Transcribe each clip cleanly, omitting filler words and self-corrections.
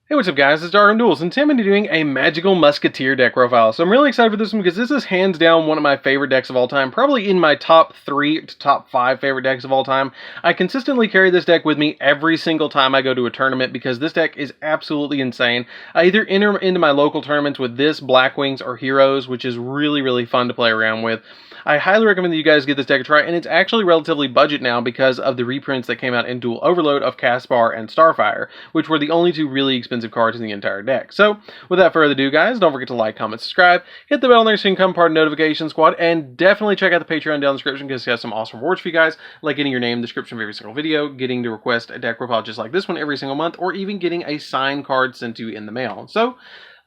Hey, what's up guys, it's DarkArmedDuelist, and today I'm going to be doing a Magical Musketeer deck profile. So I'm really excited for this one because this is hands down one of my favorite decks of all time, probably in my top 3 to top 5 favorite decks of all time. I consistently carry this deck with me every single time I go to a tournament because this deck is absolutely insane. I either enter into my local tournaments with this, Blackwings, or Heroes, which is really fun to play around with. I highly recommend that you guys give this deck a try, and it's actually relatively budget now because of the reprints that came out in Dual Overload of Caspar and Starfire, which were the only 2 really expensive cards in the entire deck. So, without further ado, guys, don't forget to like, comment, subscribe, hit the bell on there so you can become part of the notification squad, and definitely check out the Patreon down in the description because it has some awesome rewards for you guys, like getting your name in the description of every single video, getting to request a deck profile just like this one every single month, or even getting a signed card sent to you in the mail. So,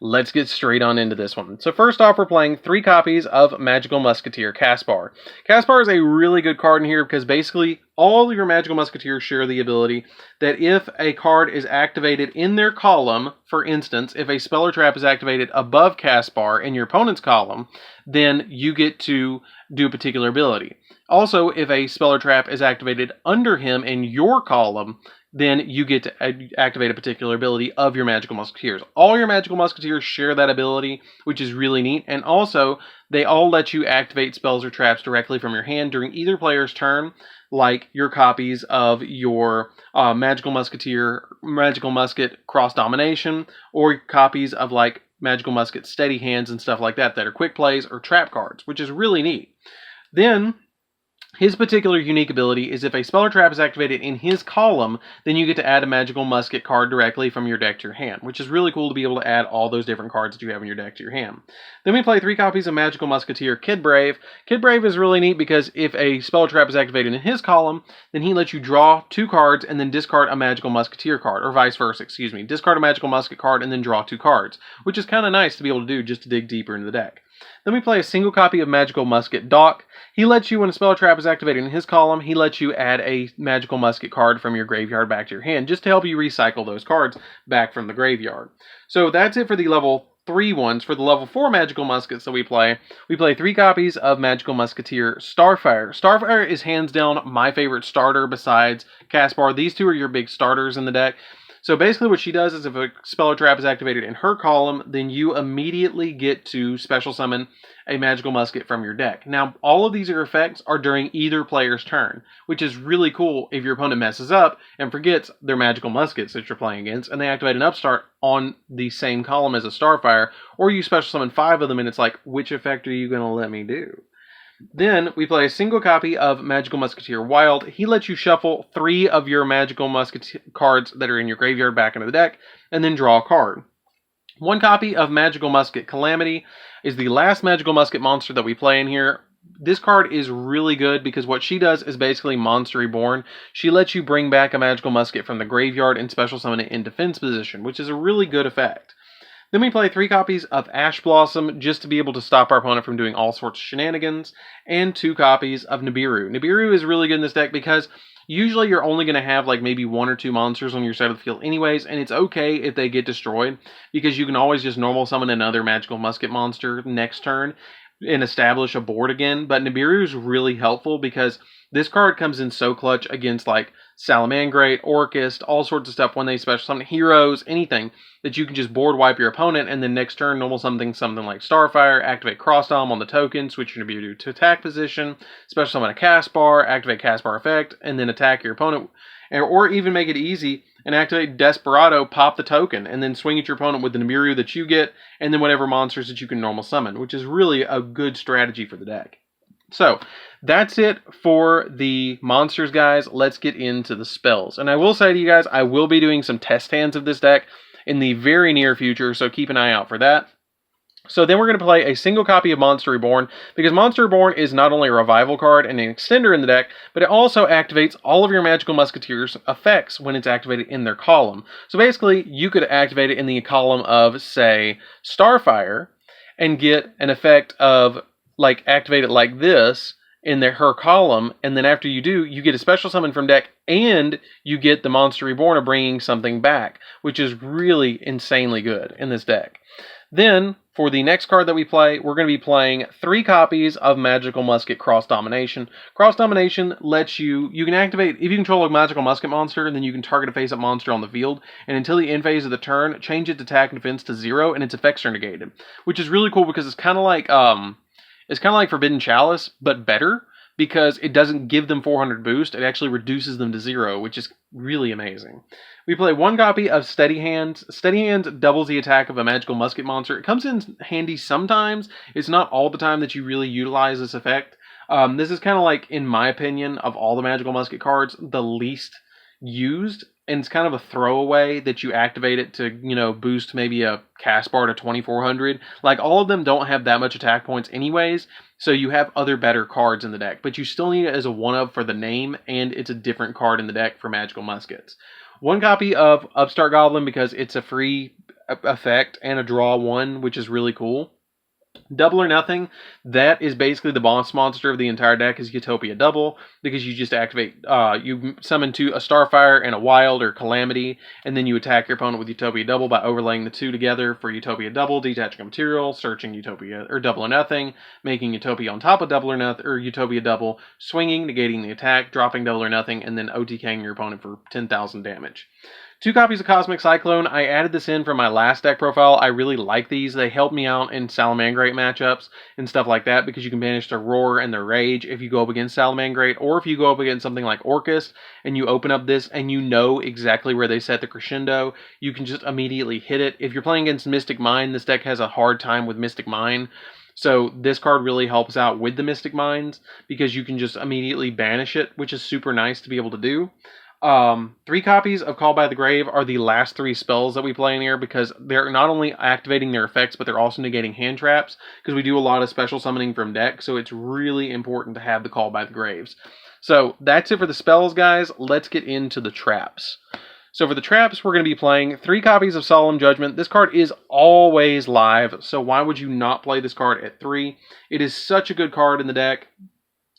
let's get straight on into this one. So first off, we're playing 3 copies of Magical Musketeer Caspar. Caspar is a really good card in here because basically all of your Magical Musketeers share the ability that if a card is activated in their column, for instance, if a spell or trap is activated above Caspar in your opponent's column, then you get to do a particular ability. Also, if a spell or trap is activated under him in your column, then you get to activate a particular ability of your Magical Musketeers. All your Magical Musketeers share that ability, which is really neat, and also they all let you activate spells or traps directly from your hand during either player's turn, like your copies of your Magical Musket Cross Domination, or copies of like Magical Musket Steady Hands and stuff like that that are quick plays or trap cards, which is really neat. Then his particular unique ability is if a spell or trap is activated in his column, then you get to add a Magical Musket card directly from your deck to your hand, which is really cool to be able to add all those different cards that you have in your deck to your hand. Then we play 3 copies of Magical Musketeer Kid Brave. Kid Brave is really neat because if a spell or trap is activated in his column, then he lets you draw 2 cards and then discard a Magical Musketeer card, or vice versa, excuse me. Discard a Magical Musket card and then draw 2 cards, which is kind of nice to be able to do just to dig deeper into the deck. Then we play a single copy of Magical Musket Doc. He lets you, when a spell or trap is activated in his column, he lets you add a Magical Musket card from your graveyard back to your hand, just to help you recycle those cards back from the graveyard. So that's it for the level 3 ones. For the level 4 Magical Muskets that we play 3 copies of Magical Musketeer Starfire. Starfire is hands down my favorite starter besides Caspar. These 2 are your big starters in the deck. So basically what she does is if a spell or trap is activated in her column, then you immediately get to special summon a Magical Musket from your deck. Now, all of these effects are during either player's turn, which is really cool if your opponent messes up and forgets their Magical Muskets that you're playing against, and they activate an upstart on the same column as a Starfire, or you special summon 5 of them, and it's like, which effect are you going to let me do? Then we play a single copy of Magical Musketeer Wild. He lets you shuffle 3 of your Magical Musketeer cards that are in your graveyard back into the deck, and then draw a card. 1 copy of Magical Musket Calamity is the last Magical Musket monster that we play in here. This card is really good because what she does is basically Monster Reborn. She lets you bring back a Magical Musket from the graveyard and special summon it in defense position, which is a really good effect. Then we play 3 copies of Ash Blossom just to be able to stop our opponent from doing all sorts of shenanigans, and 2 copies of Nibiru. Nibiru is really good in this deck because usually you're only going to have like maybe 1 or 2 monsters on your side of the field anyways, and it's okay if they get destroyed because you can always just normal summon another Magical Musket monster next turn and establish a board again. But Nibiru is really helpful because this card comes in so clutch against like Salamangreat, Orcust, all sorts of stuff when they special summon Heroes, anything that you can just board wipe your opponent, and then next turn normal something like Starfire, activate Cross Dom on the token, switch your Nibiru to attack position, special summon a Caspar, activate Caspar effect, and then attack your opponent, or even make it easy and activate Desperado, pop the token, and then swing at your opponent with the Nibiru that you get, and then whatever monsters that you can normal summon, which is really a good strategy for the deck. So, that's it for the monsters, guys. Let's get into the spells. And I will say to you guys, I will be doing some test hands of this deck in the very near future, so keep an eye out for that. So then we're going to play a single copy of Monster Reborn, because Monster Reborn is not only a revival card and an extender in the deck, but it also activates all of your Magical Musketeers' effects when it's activated in their column. So basically, you could activate it in the column of, say, Starfire, and get an effect of like activate it like this in her column, and then after you do, you get a special summon from deck, and you get the Monster Reborn of bringing something back, which is really insanely good in this deck. Then, for the next card that we play, we're going to be playing 3 copies of Magical Musket Cross Domination. Cross Domination lets you can activate, if you control a Magical Musket monster, then you can target a face-up monster on the field, and until the end phase of the turn, change its attack and defense to 0, and its effects are negated. Which is really cool because it's kind of like Forbidden Chalice, but better, because it doesn't give them 400 boost, it actually reduces them to 0, which is really amazing. We play 1 copy of Steady Hands. Steady Hands doubles the attack of a Magical Musket monster. It comes in handy sometimes. It's not all the time that you really utilize this effect. This is kind of like, in my opinion, of all the Magical Musket cards, the least used, and it's kind of a throwaway that you activate it to, boost maybe a cast bar to 2400. Like, all of them don't have that much attack points anyways, so you have other better cards in the deck, but you still need it as a one-of for the name, and it's a different card in the deck for Magical Muskets. 1 copy of Upstart Goblin because it's a free effect and a draw 1, which is really cool. Double or Nothing, that is basically the boss monster of the entire deck, is Utopia Double, because you just activate, you summon a Starfire and a Wild or Calamity, and then you attack your opponent with Utopia Double by overlaying the 2 together for Utopia Double, detaching a material, searching Utopia, or Double or Nothing, making Utopia on top of Double or Nothing, or Utopia Double, swinging, negating the attack, dropping Double or Nothing, and then OTKing your opponent for 10,000 damage. 2 copies of Cosmic Cyclone. I added this in from my last deck profile. I really like these. They help me out in Salamangreat matchups and stuff like that, because you can banish their Roar and their Rage if you go up against Salamangreat, or if you go up against something like Orcust and you open up this and you know exactly where they set the crescendo, you can just immediately hit it. If you're playing against Mystic Mine, this deck has a hard time with Mystic Mine. So this card really helps out with the Mystic Mines, because you can just immediately banish it, which is super nice to be able to do. 3 copies of Call by the Grave are the last 3 spells that we play in here, because they're not only activating their effects, but they're also negating hand traps, because we do a lot of special summoning from deck, so it's really important to have the Call by the Graves. So that's it for the spells, guys. Let's get into the traps. So for the traps, we're going to be playing 3 copies of Solemn Judgment. This card is always live, so why would you not play this card at 3? It is such a good card in the deck.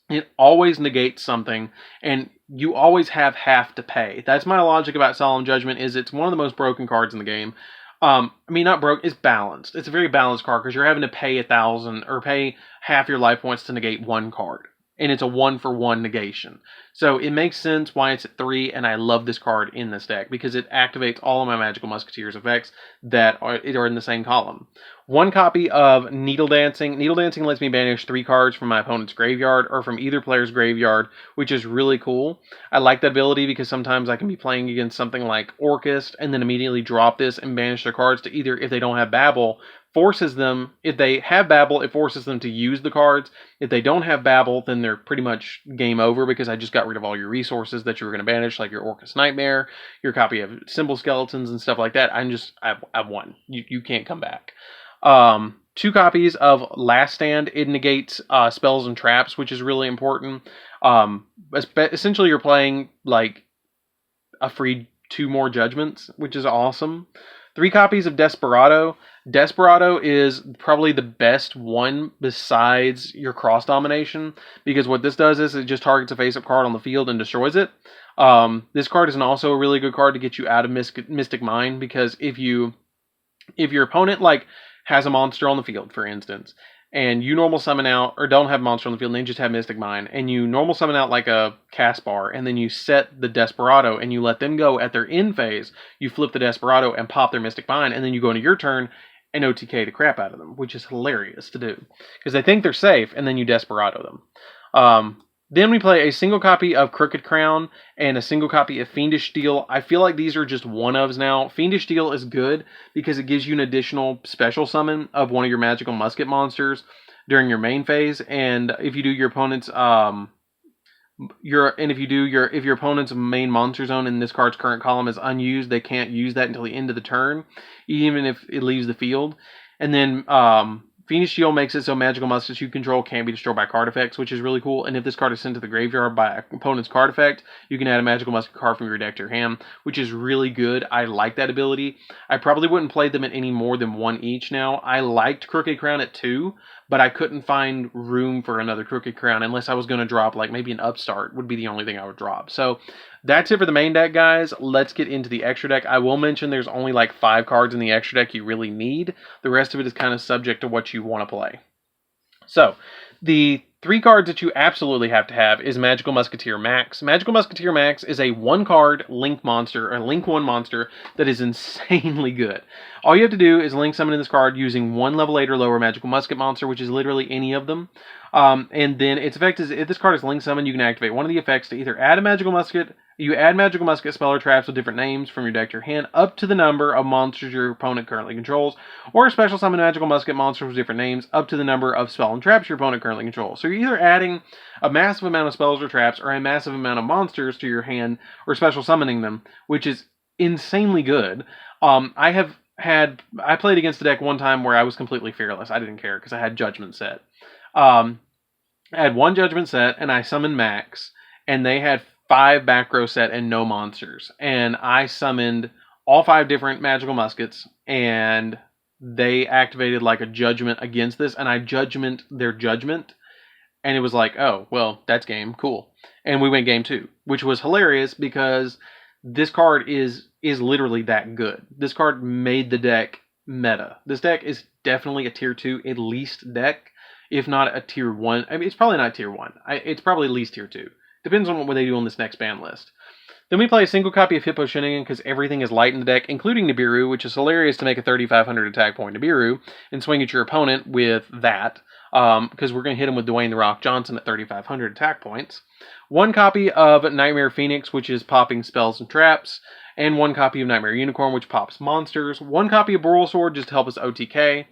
It always negates something, and you always have half to pay. That's my logic about Solemn Judgment, is it's one of the most broken cards in the game. Not broke, it's balanced. It's a very balanced card, because you're having to pay 1,000, or pay half your life points to negate 1 card. And it's a 1-for-1 negation. So it makes sense why it's at 3, and I love this card in this deck, because it activates all of my Magical Musketeers effects that are in the same column. 1 copy of Needle Dancing. Needle Dancing lets me banish 3 cards from my opponent's graveyard, or from either player's graveyard, which is really cool. I like that ability, because sometimes I can be playing against something like Orcust, and then immediately drop this and banish their cards to either, if they don't have Babel, forces them, if they have Babel, it forces them to use the cards. If they don't have Babel, then they're pretty much game over, because I just got rid of all your resources that you were going to banish, like your Orcust Nightmare, your copy of Symbol Skeletons and stuff like that. I've won. You can't come back. 2 copies of Last Stand. It negates spells and traps, which is really important. Essentially, you're playing like a free 2 more judgments, which is awesome. 3 copies of Desperado. Desperado is probably the best one besides your Cross Domination, because what this does is it just targets a face-up card on the field and destroys it. This card is also a really good card to get you out of Mystic Mine, because if your opponent has a monster on the field, for instance, and you normal summon out, or don't have a monster on the field, and they just have Mystic Mine, and you normal summon out like a cast bar, and then you set the Desperado, and you let them go at their end phase, you flip the Desperado and pop their Mystic Mine, and then you go into your turn and OTK the crap out of them, which is hilarious to do, because they think they're safe, and then you Desperado them. Then we play a single copy of Crooked Crown and a single copy of Fiendish Steel. I feel like these are just one-ofs now. Fiendish Steel is good because it gives you an additional special summon of one of your Magical Musket monsters during your main phase, and if you do your opponent's if your opponent's main monster zone in this card's current column is unused, they can't use that until the end of the turn, even if it leaves the field. And then Fiendish Shield makes it so Magical Muskets you control can't be destroyed by card effects, which is really cool. And if this card is sent to the graveyard by an opponent's card effect, you can add a Magical Musket card from your deck to your hand, which is really good. I like that ability. I probably wouldn't play them at any more than 1 each now. I liked Crooked Crown at 2, but I couldn't find room for another Crooked Crown unless I was going to drop like maybe an Upstart would be the only thing I would drop. So that's it for the main deck, guys. Let's get into the extra deck. I will mention there's only like 5 cards in the extra deck you really need. The rest of it is kind of subject to what you want to play. So, the 3 cards that you absolutely have to have is Magical Musketeer Max. Magical Musketeer Max is a 1-card Link monster, or Link 1 monster, that is insanely good. All you have to do is Link summon in this card using 1 level 8 or lower Magical Musket monster, which is literally any of them. And then its effect is, if this card is Link summoned, you can activate one of the effects to either add a Magical Musket, you add Magical Musket spell or traps with different names from your deck to your hand up to the number of monsters your opponent currently controls, or a special summon Magical Musket monsters with different names up to the number of spell and traps your opponent currently controls. So you're either adding a massive amount of spells or traps or a massive amount of monsters to your hand or special summoning them, which is insanely good. I played against a deck one time where I was completely fearless. I didn't care because I had Judgment set. I had 1 Judgment set and I summoned Max, and they had 5 back row set and no monsters. And I summoned all 5 different Magical Muskets, and they activated like a Judgment against this, and I Judgment their Judgment, and it was like, oh, well, that's game, cool. And we went game 2, which was hilarious because this card is literally that good. This card made the deck meta. This deck is definitely a tier 2 at least deck, if not a tier 1. I mean, it's probably not tier 1. It's probably at least tier 2. Depends on what they do on this next ban list. Then we play a single copy of Hippo Shinnigan because everything is light in the deck, including Nibiru, which is hilarious to make a 3,500 attack point Nibiru and swing at your opponent with that, because we're going to hit him with Dwayne The Rock Johnson at 3,500 attack points. 1 copy of Nightmare Phoenix, which is popping spells and traps, and 1 copy of Nightmare Unicorn, which pops monsters. 1 copy of Boral Sword, just to help us OTK.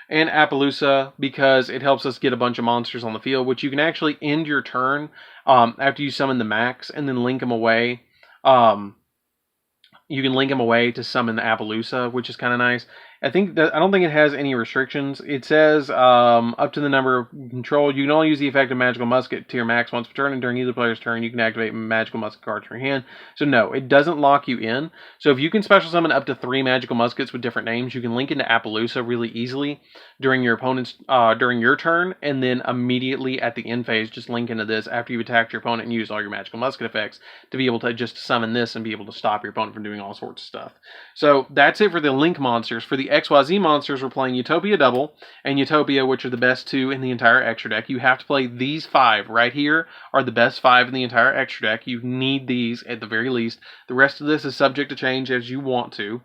And Appaloosa, because it helps us get a bunch of monsters on the field, which you can actually end your turn after you summon the Max, and then link them away. You can link them away to summon the Appaloosa, which is kind of nice. I don't think it has any restrictions. It says up to the number of control. You can only use the effect of Magical Musketeer Max once per turn, and during either player's turn, you can activate Magical Musket cards from your hand. So no, it doesn't lock you in. So if you can special summon up to 3 Magical Muskets with different names, you can link into Appaloosa really easily during your opponent's during your turn, and then immediately at the end phase, just link into this after you've attacked your opponent and used all your Magical Musket effects to be able to just summon this and be able to stop your opponent from doing all sorts of stuff. So that's it for the Link monsters. For the XYZ monsters, we're playing Utopia Double and Utopia, which are the best 2 in the entire extra deck. You have to play these 5 right here are the best 5 in the entire extra deck. You need these at the very least. The rest of this is subject to change as you want to,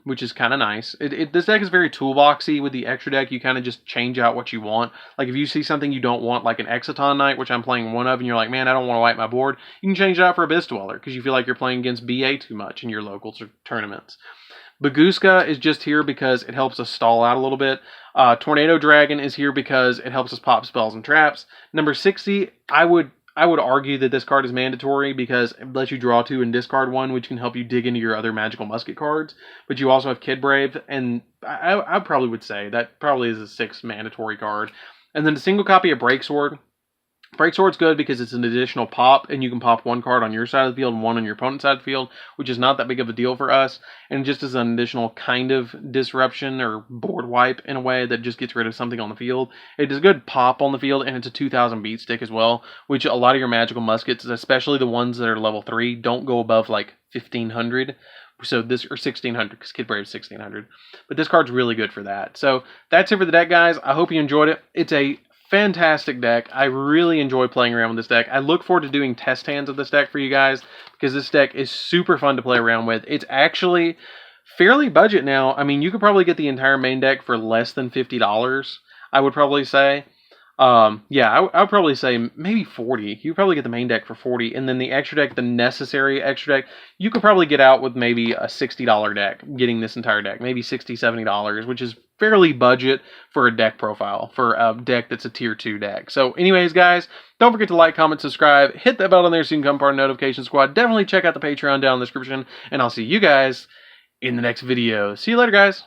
which is kind of nice. This deck is very toolboxy. With the extra deck, you kind of just change out what you want. Like if you see something you don't want, like an Exciton Knight, which I'm playing 1 of, and you're like, man, I don't want to wipe my board, you can change it out for Abyss Dweller because you feel like you're playing against BA too much in your locals or tournaments. Baguska is just here because it helps us stall out a little bit. Tornado Dragon is here because it helps us pop spells and traps. Number 60, I would argue that this card is mandatory because it lets you draw 2 and discard 1, which can help you dig into your other Magical Musket cards. But you also have Kid Brave, and I probably would say that probably is a 6 mandatory card. And then a single copy of Breaksword. Breaksword's good because it's an additional pop, and you can pop 1 card on your side of the field and 1 on your opponent's side of the field, which is not that big of a deal for us, and just as an additional kind of disruption or board wipe in a way that just gets rid of something on the field. It is a good pop on the field, and it's a 2,000 beat stick as well, which a lot of your Magical Muskets, especially the ones that are level 3, don't go above like 1,500. So this, or 1,600, because Kid Brave's 1,600. But this card's really good for that. So that's it for the deck, guys. I hope you enjoyed it. It's a fantastic deck. I really enjoy playing around with this deck. I look forward to doing test hands of this deck for you guys because this deck is super fun to play around with. It's actually fairly budget now. I mean, you could probably get the entire main deck for less than $50, I would probably say. Yeah, I would probably say maybe 40. You could probably get the main deck for 40, and then the extra deck, the necessary extra deck, you could probably get out with maybe a $60 deck, getting this entire deck, maybe $60, $70, which is fairly budget for a deck profile, for a deck that's a tier 2 deck. So anyways, guys, don't forget to like, comment, subscribe, hit that bell on there so you can become part of the notification squad. Definitely check out the Patreon down in the description, and I'll see you guys in the next video. See you later, guys.